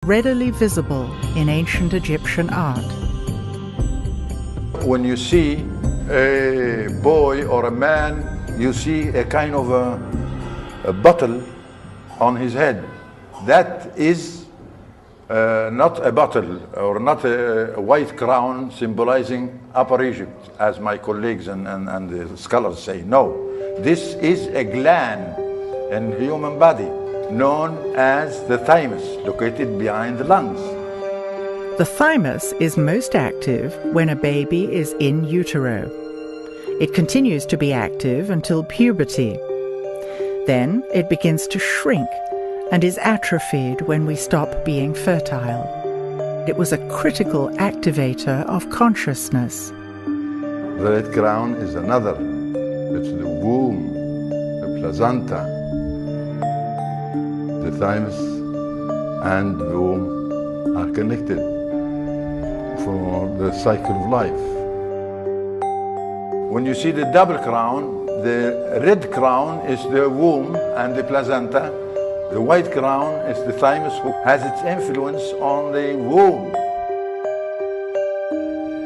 readily visible in ancient Egyptian art. When you see a boy or a man, you see a kind of a bottle on his head. That is not a bottle or not a white crown symbolizing Upper Egypt, as my colleagues and the scholars say. No, this is a gland in the human body known as the thymus, located behind the lungs. The thymus is most active when a baby is in utero. It continues to be active until puberty. Then it begins to shrink and is atrophied when we stop being fertile. It was a critical activator of consciousness. The red crown is another. It's the womb, the placenta, the thymus and the womb are connected for the cycle of life. When you see the double crown, the red crown is the womb and the placenta. The white crown is the thymus, who has its influence on the womb.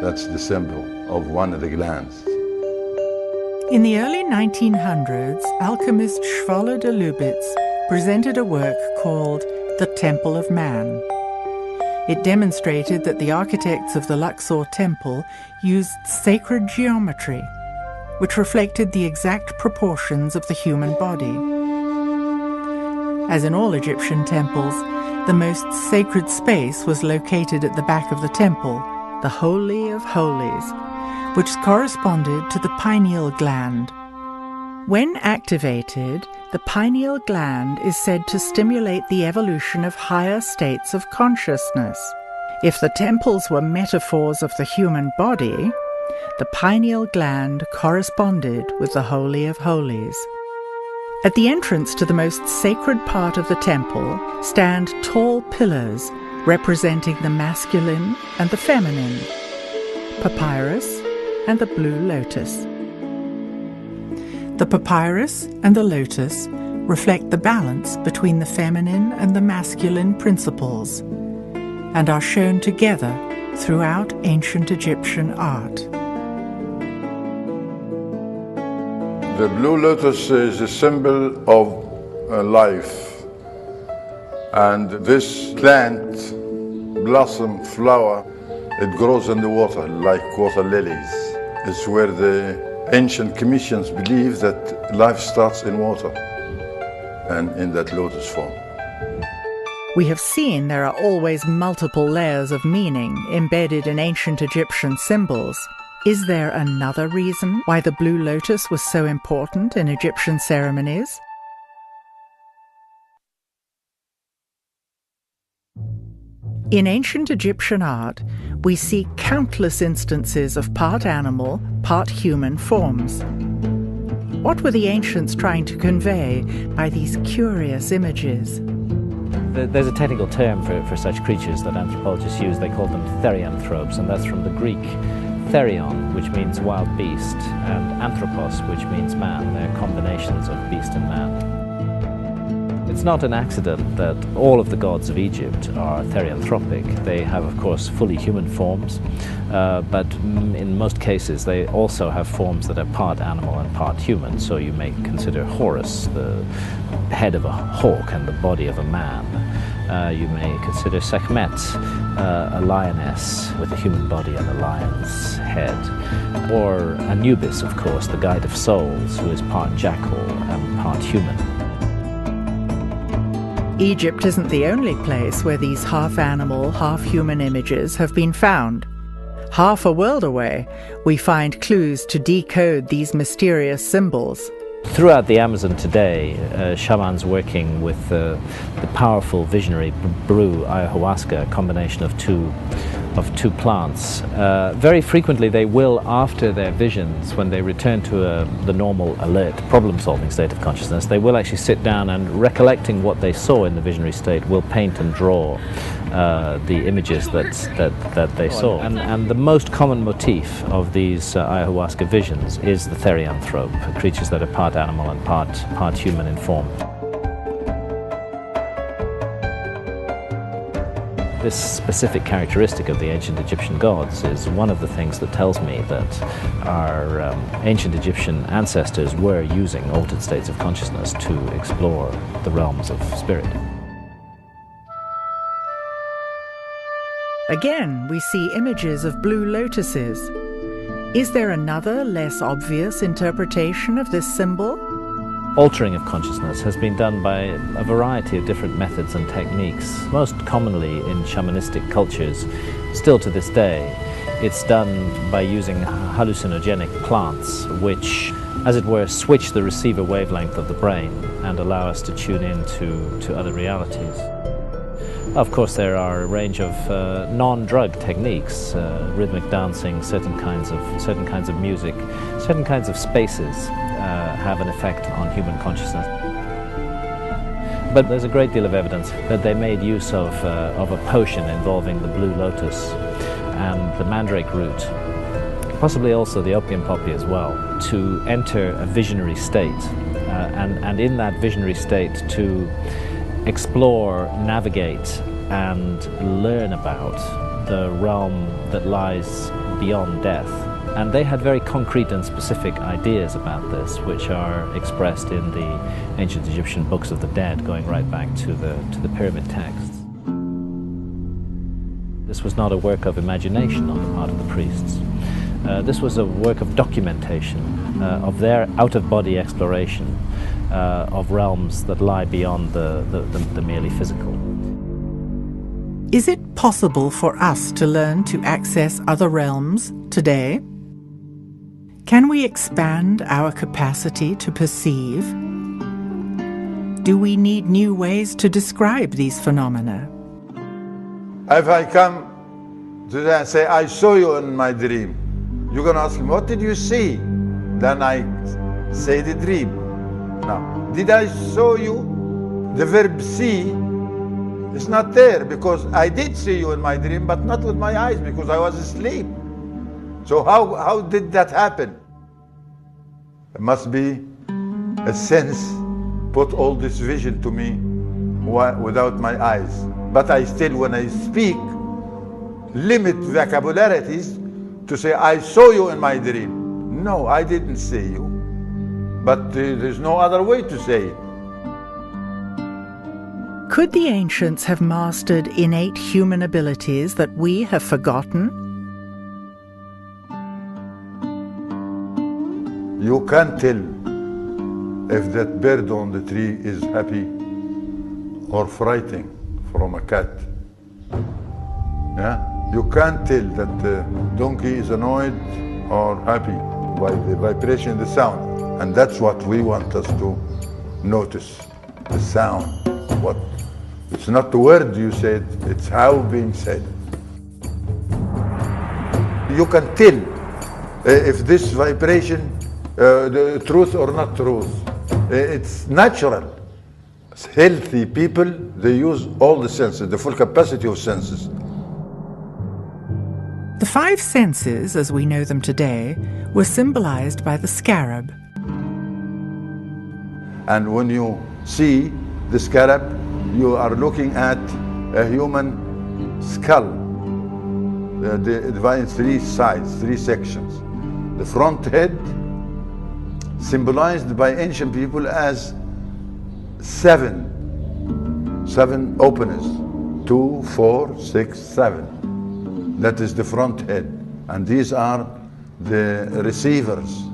That's the symbol of one of the glands. In the early 1900s, alchemist Schwaller de Lubitz presented a work called The Temple of Man. It demonstrated that the architects of the Luxor temple used sacred geometry, which reflected the exact proportions of the human body. As in all Egyptian temples, the most sacred space was located at the back of the temple, the Holy of Holies, which corresponded to the pineal gland. When activated, the pineal gland is said to stimulate the evolution of higher states of consciousness. If the temples were metaphors of the human body, the pineal gland corresponded with the Holy of Holies. At the entrance to the most sacred part of the temple stand tall pillars representing the masculine and the feminine, papyrus and the blue lotus. The papyrus and the lotus reflect the balance between the feminine and the masculine principles and are shown together throughout ancient Egyptian art. The blue lotus is a symbol of life, and this plant, blossom, flower, it grows in the water like water lilies. It's where the ancient Commissions believe that life starts in water and in that lotus form. We have seen there are always multiple layers of meaning embedded in ancient Egyptian symbols. Is there another reason why the blue lotus was so important in Egyptian ceremonies? In ancient Egyptian art, we see countless instances of part animal, part human forms. What were the ancients trying to convey by these curious images? There's a technical term for such creatures that anthropologists use. They call them therianthropes, and that's from the Greek therion, which means wild beast, and anthropos, which means man. They're combinations of beast and man. It's not an accident that all of the gods of Egypt are therianthropic. They have, of course, fully human forms, but in most cases they also have forms that are part animal and part human. So you may consider Horus the head of a hawk and the body of a man. You may consider Sekhmet a lioness with a human body and a lion's head. Or Anubis, of course, the guide of souls, who is part jackal and part human. Egypt isn't the only place where these half-animal, half-human images have been found. Half a world away, we find clues to decode these mysterious symbols. Throughout the Amazon today, shamans working with the powerful visionary brew ayahuasca, a combination of two plants. Very frequently they will, after their visions, when they return to the normal alert problem-solving state of consciousness, they will actually sit down and, recollecting what they saw in the visionary state, will paint and draw the images that they saw. And the most common motif of these ayahuasca visions is the therianthrope, creatures that are part animal and part human in form. This specific characteristic of the ancient Egyptian gods is one of the things that tells me that our ancient Egyptian ancestors were using altered states of consciousness to explore the realms of spirit. Again, we see images of blue lotuses. Is there another, less obvious interpretation of this symbol? Altering of consciousness has been done by a variety of different methods and techniques, most commonly in shamanistic cultures. Still to this day, it's done by using hallucinogenic plants which, as it were, switch the receiver wavelength of the brain and allow us to tune in to other realities. Of course, there are a range of non-drug techniques, rhythmic dancing, certain kinds of music, certain kinds of spaces have an effect on human consciousness. But there's a great deal of evidence that they made use of a potion involving the blue lotus and the mandrake root, possibly also the opium poppy as well, to enter a visionary state, and in that visionary state to explore, navigate, and learn about the realm that lies beyond death. And they had very concrete and specific ideas about this, which are expressed in the ancient Egyptian books of the dead, going right back to the pyramid texts. This was not a work of imagination on the part of the priests. This was a work of documentation of their out-of-body exploration of realms that lie beyond the merely physical. Is it possible for us to learn to access other realms today? Can we expand our capacity to perceive? Do we need new ways to describe these phenomena? If I come to that and say, I saw you in my dream, you're going to ask me, what did you see? Then I say the dream. Now, did I show you? The verb see is not there, because I did see you in my dream, but not with my eyes, because I was asleep. So how did that happen? It must be a sense put all this vision to me without my eyes. But I still, when I speak, limit vocabularities to say, I saw you in my dream. No, I didn't see you. But there's no other way to say it. Could the ancients have mastered innate human abilities that we have forgotten? You can't tell if that bird on the tree is happy or frightened from a cat. Yeah? You can't tell that the donkey is annoyed or happy by the vibration, the sound. And that's what we want us to notice, the sound. It's not the word you said, it's how being said. You can tell if this vibration, the truth or not truth. It's natural. Healthy people, they use all the senses, the full capacity of senses. The five senses, as we know them today, were symbolized by the scarab. And when you see the scarab, you are looking at a human skull, divided in three sides, three sections. The front head, symbolized by ancient people as seven openers, 2, 4, 6, 7. That is the front head. And these are the receivers.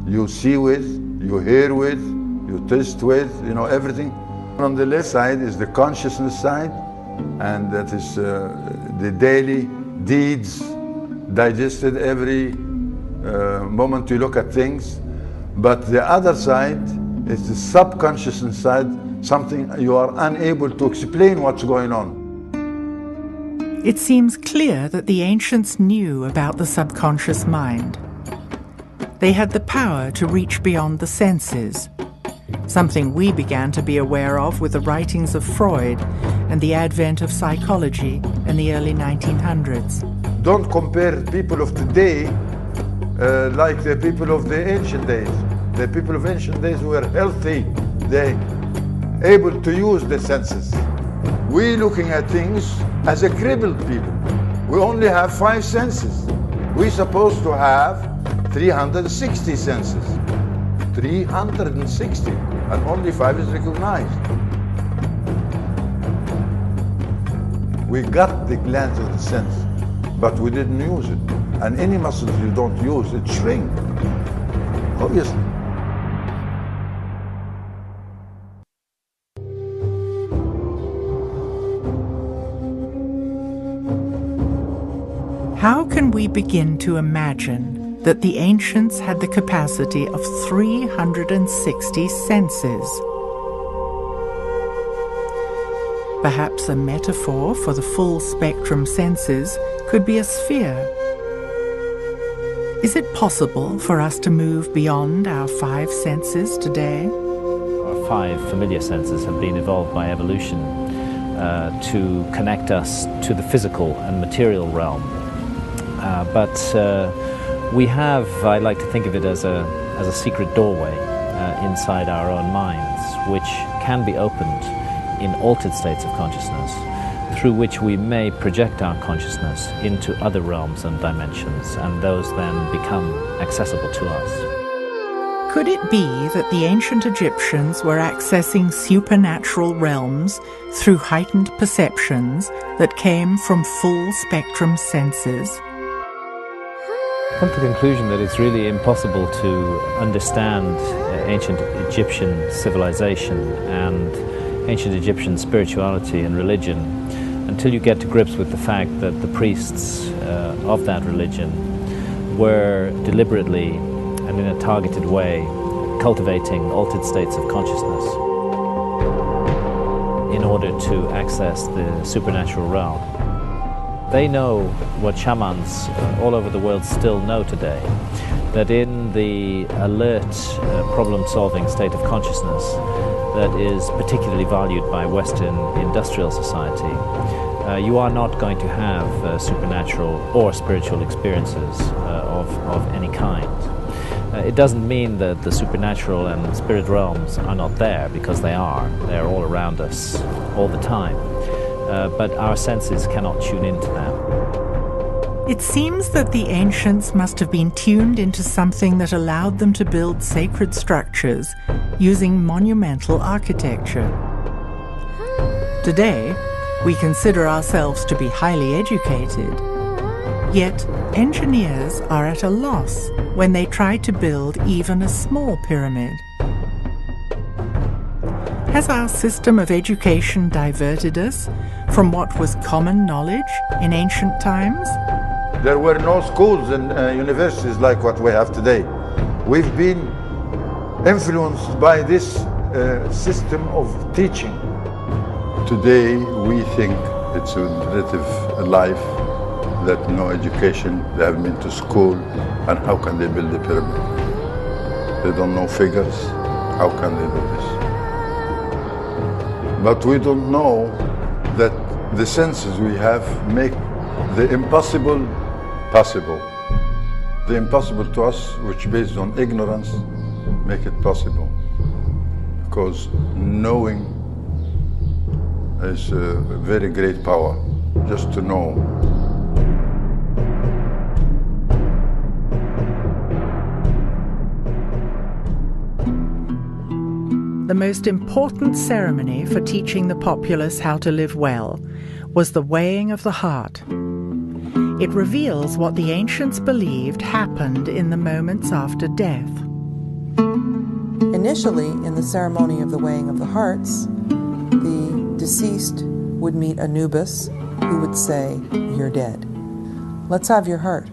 You see with, you hear with, you taste with, you know, everything. On the left side is the consciousness side, and that is the daily deeds digested every moment you look at things. But the other side is the subconscious side, something you are unable to explain what's going on. It seems clear that the ancients knew about the subconscious mind. They had the power to reach beyond the senses, something we began to be aware of with the writings of Freud and the advent of psychology in the early 1900s. Don't compare people of today like the people of the ancient days. The people of ancient days were healthy. They able to use the senses. We looking at things as a crippled people. We only have 5 senses. We're supposed to have 360 senses. 360, and only 5 is recognized. We got the glands of the sense, but we didn't use it. And any muscles you don't use, it shrinks, obviously. How can we begin to imagine that the ancients had the capacity of 360 senses? Perhaps a metaphor for the full spectrum senses could be a sphere. Is it possible for us to move beyond our 5 senses today? Our 5 familiar senses have been evolved by evolution to connect us to the physical and material realm. But we have, I like to think of it as a secret doorway inside our own minds, which can be opened in altered states of consciousness, through which we may project our consciousness into other realms and dimensions, and those then become accessible to us. Could it be that the ancient Egyptians were accessing supernatural realms through heightened perceptions that came from full spectrum senses? I've come to the conclusion that it's really impossible to understand ancient Egyptian civilization and ancient Egyptian spirituality and religion until you get to grips with the fact that the priests of that religion were deliberately and in a targeted way cultivating altered states of consciousness in order to access the supernatural realm. They know what shamans all over the world still know today, that in the alert problem-solving state of consciousness that is particularly valued by Western industrial society, you are not going to have supernatural or spiritual experiences of any kind. It doesn't mean that the supernatural and spirit realms are not there, because they are. They're all around us all the time. But our senses cannot tune into them. It seems that the ancients must have been tuned into something that allowed them to build sacred structures using monumental architecture. Today, we consider ourselves to be highly educated, yet engineers are at a loss when they try to build even a small pyramid. Has our system of education diverted us from what was common knowledge in ancient times? There were no schools and universities like what we have today. We've been influenced by this system of teaching. Today we think it's a relative life, that no education, they haven't been to school, and how can they build a pyramid? They don't know figures, how can they do this? But we don't know that the senses we have make the impossible possible. The impossible to us, which based on ignorance, make it possible. Because knowing is a very great power, just to know. The most important ceremony for teaching the populace how to live well was the weighing of the heart. It reveals what the ancients believed happened in the moments after death. Initially, in the ceremony of the weighing of the hearts, the deceased would meet Anubis, who would say, "You're dead. Let's have your heart.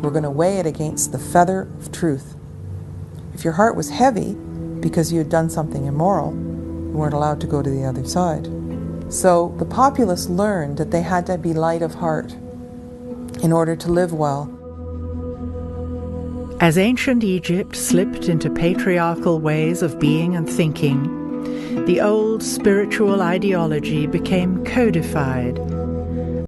We're going to weigh it against the feather of truth." If your heart was heavy, because you had done something immoral, you weren't allowed to go to the other side. So the populace learned that they had to be light of heart in order to live well. As ancient Egypt slipped into patriarchal ways of being and thinking, the old spiritual ideology became codified